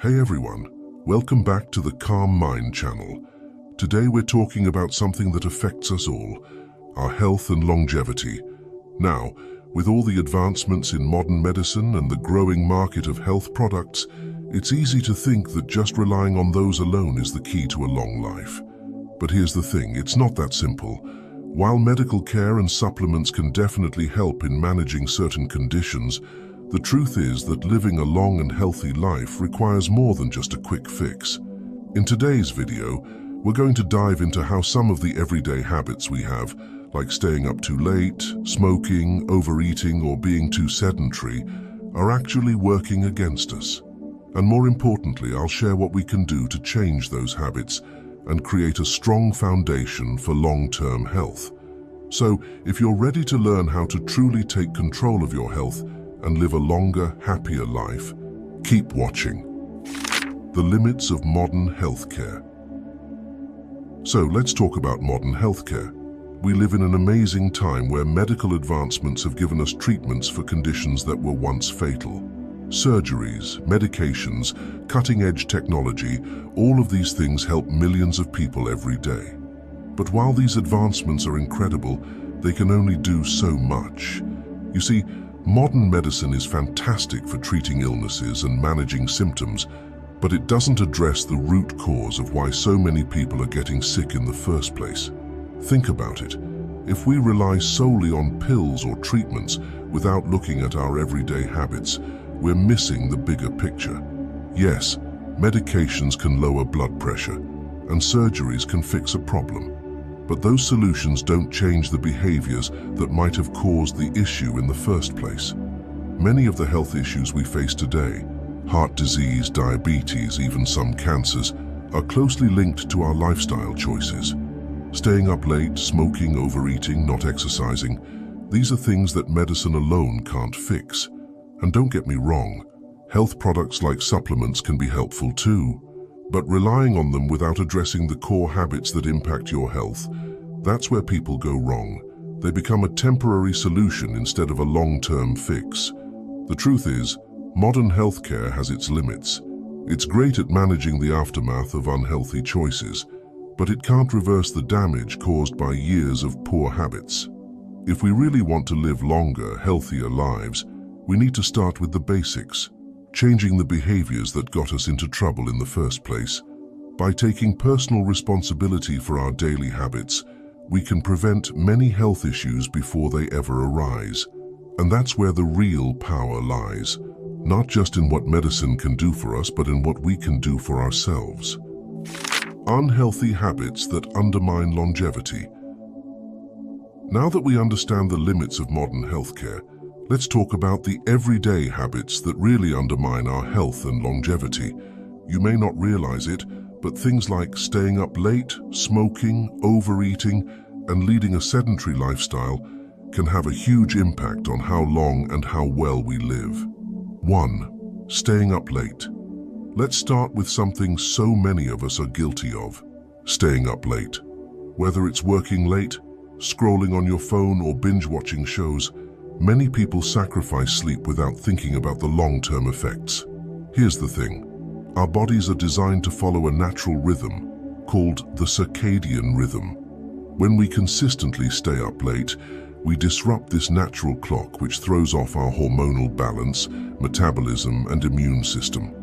Hey everyone, welcome back to the Calm Mind channel. Today we're talking about something that affects us all, our health and longevity. Now, with all the advancements in modern medicine and the growing market of health products, it's easy to think that just relying on those alone is the key to a long life. But here's the thing, it's not that simple. While medical care and supplements can definitely help in managing certain conditions, the truth is that living a long and healthy life requires more than just a quick fix. In today's video, we're going to dive into how some of the everyday habits we have, like staying up too late, smoking, overeating, or being too sedentary, are actually working against us. And more importantly, I'll share what we can do to change those habits and create a strong foundation for long-term health. So, if you're ready to learn how to truly take control of your health and live a longer, happier life, keep watching. The limits of modern healthcare. So let's talk about modern healthcare. We live in an amazing time where medical advancements have given us treatments for conditions that were once fatal. Surgeries, medications, cutting-edge technology, all of these things help millions of people every day. But while these advancements are incredible, they can only do so much. You see, modern medicine is fantastic for treating illnesses and managing symptoms, but it doesn't address the root cause of why so many people are getting sick in the first place. Think about it. If we rely solely on pills or treatments without looking at our everyday habits, we're missing the bigger picture. Yes, medications can lower blood pressure, and surgeries can fix a problem. But those solutions don't change the behaviors that might have caused the issue in the first place. Many of the health issues we face today, heart disease, diabetes, even some cancers, are closely linked to our lifestyle choices. Staying up late, smoking, overeating, not exercising, these are things that medicine alone can't fix. And don't get me wrong, health products like supplements can be helpful too. But relying on them without addressing the core habits that impact your health, that's where people go wrong. They become a temporary solution instead of a long-term fix. The truth is, modern healthcare has its limits. It's great at managing the aftermath of unhealthy choices, but it can't reverse the damage caused by years of poor habits. If we really want to live longer, healthier lives, we need to start with the basics. Changing the behaviors that got us into trouble in the first place. By taking personal responsibility for our daily habits, we can prevent many health issues before they ever arise. And that's where the real power lies, not just in what medicine can do for us, but in what we can do for ourselves. Unhealthy habits that undermine longevity. Now that we understand the limits of modern healthcare, let's talk about the everyday habits that really undermine our health and longevity. You may not realize it, but things like staying up late, smoking, overeating, and leading a sedentary lifestyle can have a huge impact on how long and how well we live. 1. Staying up late. Let's start with something so many of us are guilty of: staying up late. Whether it's working late, scrolling on your phone, or binge-watching shows, many people sacrifice sleep without thinking about the long-term effects. Here's the thing. Our bodies are designed to follow a natural rhythm called the circadian rhythm. When we consistently stay up late, we disrupt this natural clock, which throws off our hormonal balance, metabolism, and immune system.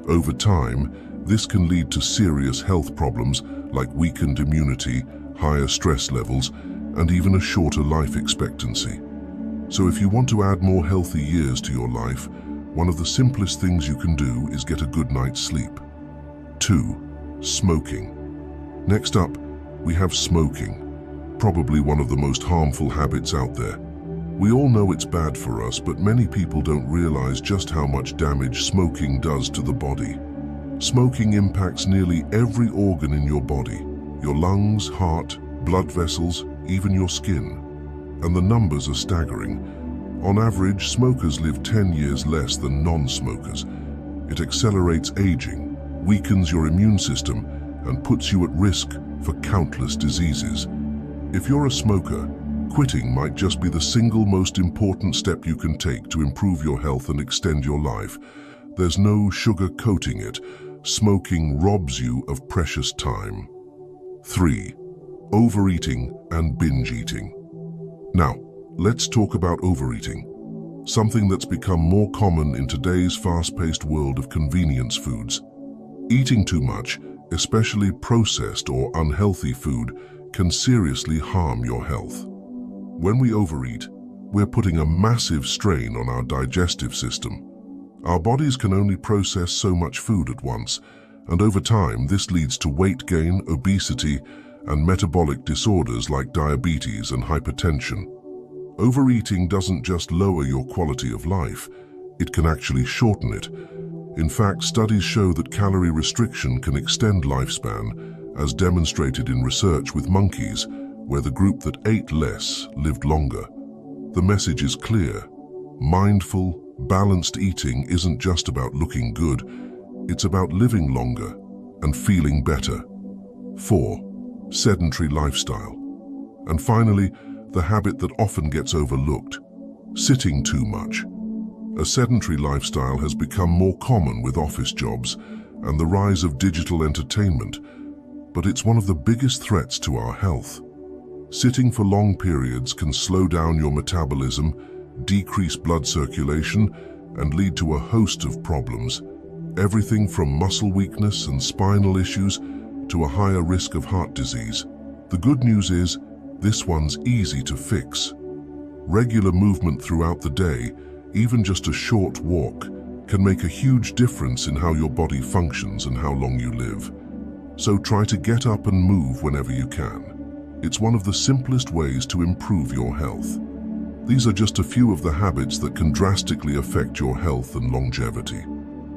Over time, this can lead to serious health problems like weakened immunity, higher stress levels, and even a shorter life expectancy. So if you want to add more healthy years to your life, one of the simplest things you can do is get a good night's sleep. 2. Smoking. Next up, we have smoking, probably one of the most harmful habits out there. We all know it's bad for us, but many people don't realize just how much damage smoking does to the body. Smoking impacts nearly every organ in your body: your lungs, heart, blood vessels, even your skin. And the numbers are staggering. On average, smokers live 10 years less than non-smokers. It accelerates aging, weakens your immune system, and puts you at risk for countless diseases. If you're a smoker, quitting might just be the single most important step you can take to improve your health and extend your life. There's no sugar-coating it. Smoking robs you of precious time. 3. Overeating and binge eating. Now, let's talk about overeating, something that's become more common in today's fast-paced world of convenience foods. Eating too much, especially processed or unhealthy food, can seriously harm your health. When we overeat, we're putting a massive strain on our digestive system. Our bodies can only process so much food at once, and over time this leads to weight gain, obesity, and metabolic disorders like diabetes and hypertension. Overeating doesn't just lower your quality of life, it can actually shorten it. In fact, studies show that calorie restriction can extend lifespan, as demonstrated in research with monkeys, where the group that ate less lived longer. The message is clear. Mindful, balanced eating isn't just about looking good, it's about living longer and feeling better. 4. Sedentary lifestyle. And finally, the habit that often gets overlooked: sitting too much. A sedentary lifestyle has become more common with office jobs and the rise of digital entertainment, but it's one of the biggest threats to our health. Sitting for long periods can slow down your metabolism, decrease blood circulation, and lead to a host of problems, everything from muscle weakness and spinal issues to a higher risk of heart disease. The good news is, this one's easy to fix. Regular movement throughout the day, even just a short walk, can make a huge difference in how your body functions and how long you live. So try to get up and move whenever you can. It's one of the simplest ways to improve your health. These are just a few of the habits that can drastically affect your health and longevity.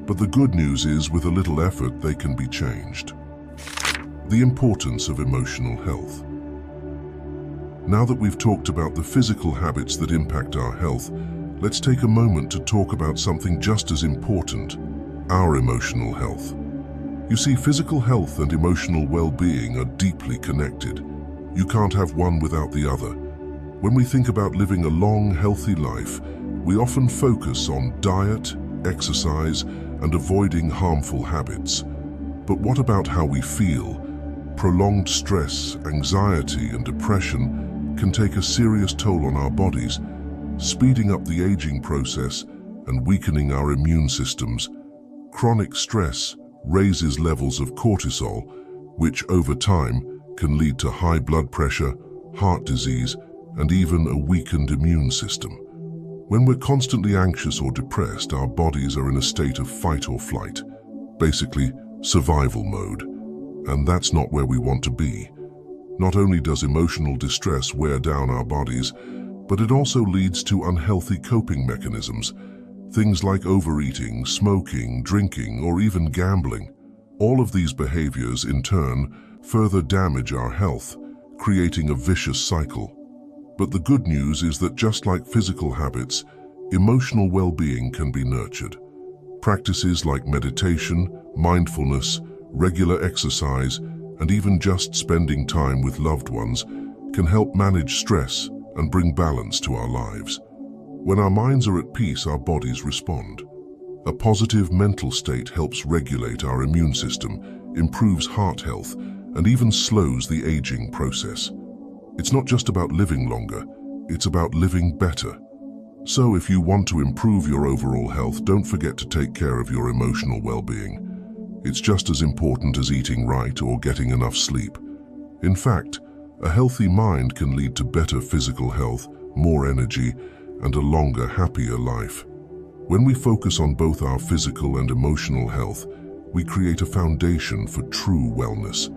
But the good news is, with a little effort, they can be changed. The importance of emotional health. Now that we've talked about the physical habits that impact our health, let's take a moment to talk about something just as important: our emotional health. You see, physical health and emotional well-being are deeply connected. You can't have one without the other. When we think about living a long, healthy life, we often focus on diet, exercise, and avoiding harmful habits. But what about how we feel? Prolonged stress, anxiety, and depression can take a serious toll on our bodies, speeding up the aging process and weakening our immune systems. Chronic stress raises levels of cortisol, which over time can lead to high blood pressure, heart disease, and even a weakened immune system. When we're constantly anxious or depressed, our bodies are in a state of fight or flight, basically survival mode, and that's not where we want to be. Not only does emotional distress wear down our bodies, but it also leads to unhealthy coping mechanisms, things like overeating, smoking, drinking, or even gambling. All of these behaviors, in turn, further damage our health, creating a vicious cycle. But the good news is that just like physical habits, emotional well-being can be nurtured. Practices like meditation, mindfulness, regular exercise, and even just spending time with loved ones can help manage stress and bring balance to our lives. When our minds are at peace, our bodies respond. A positive mental state helps regulate our immune system, improves heart health, and even slows the aging process. It's not just about living longer, it's about living better. So if you want to improve your overall health, don't forget to take care of your emotional well-being. It's just as important as eating right or getting enough sleep. In fact, a healthy mind can lead to better physical health, more energy, and a longer, happier life. When we focus on both our physical and emotional health, we create a foundation for true wellness.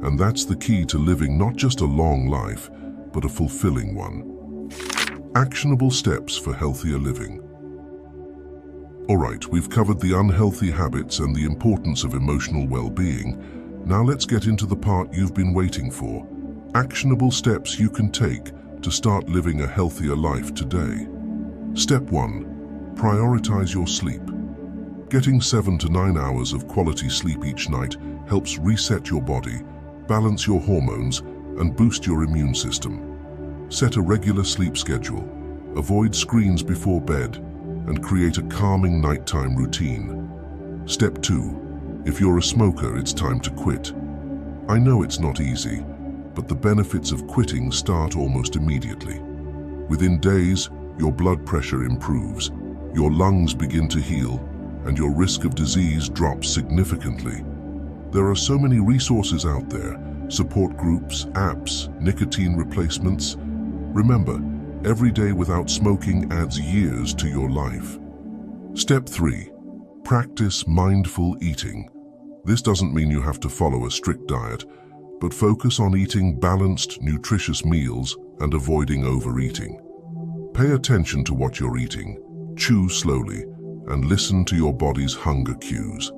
And that's the key to living not just a long life, but a fulfilling one. Actionable steps for healthier living. All right, we've covered the unhealthy habits and the importance of emotional well-being. Now let's get into the part you've been waiting for. Actionable steps you can take to start living a healthier life today. Step 1. Prioritize your sleep. Getting 7 to 9 hours of quality sleep each night helps reset your body, balance your hormones, and boost your immune system. Set a regular sleep schedule, avoid screens before bed, and create a calming nighttime routine. Step 2. If you're a smoker, it's time to quit. I know it's not easy, but the benefits of quitting start almost immediately. Within days, your blood pressure improves, your lungs begin to heal, and your risk of disease drops significantly. There are so many resources out there: support groups, apps, nicotine replacements. Remember, every day without smoking adds years to your life. Step 3. Practice mindful eating. This doesn't mean you have to follow a strict diet, but focus on eating balanced, nutritious meals and avoiding overeating. Pay attention to what you're eating, chew slowly, and listen to your body's hunger cues.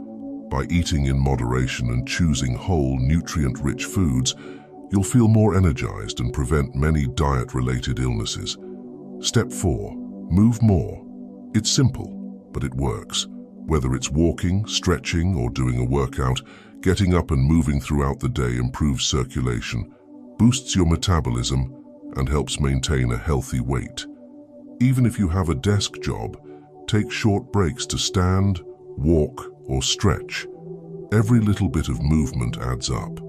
By eating in moderation and choosing whole, nutrient-rich foods, you'll feel more energized and prevent many diet-related illnesses. Step 4. Move more. It's simple, but it works. Whether it's walking, stretching, or doing a workout, getting up and moving throughout the day improves circulation, boosts your metabolism, and helps maintain a healthy weight. Even if you have a desk job, take short breaks to stand, walk, or stretch. Every little bit of movement adds up.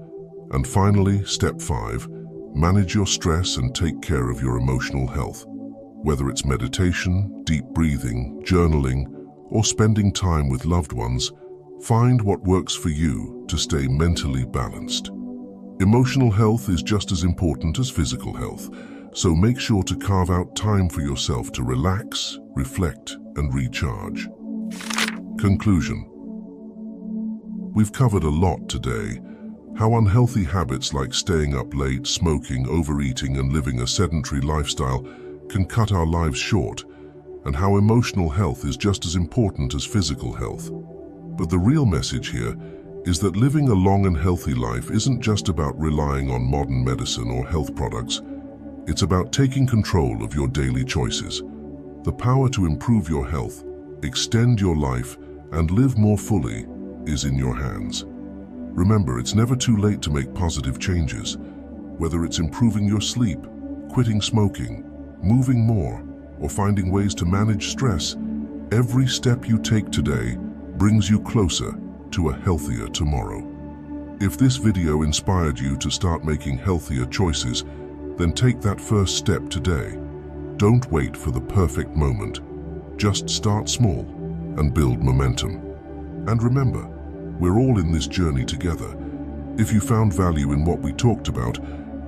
And finally, step 5, manage your stress and take care of your emotional health. Whether it's meditation, deep breathing, journaling, or spending time with loved ones, find what works for you to stay mentally balanced. Emotional health is just as important as physical health, so make sure to carve out time for yourself to relax, reflect, and recharge. Conclusion. We've covered a lot today. How unhealthy habits like staying up late, smoking, overeating, and living a sedentary lifestyle can cut our lives short, and how emotional health is just as important as physical health. But the real message here is that living a long and healthy life isn't just about relying on modern medicine or health products. It's about taking control of your daily choices. The power to improve your health, extend your life, and live more fully is in your hands. Remember, it's never too late to make positive changes. Whether it's improving your sleep, quitting smoking, moving more, or finding ways to manage stress, every step you take today brings you closer to a healthier tomorrow. If this video inspired you to start making healthier choices, then take that first step today. Don't wait for the perfect moment. Just start small and build momentum. And remember, we're all in this journey together. If you found value in what we talked about,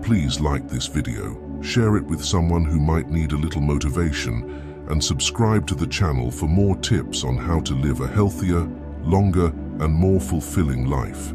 please like this video, share it with someone who might need a little motivation, and subscribe to the channel for more tips on how to live a healthier, longer, and more fulfilling life.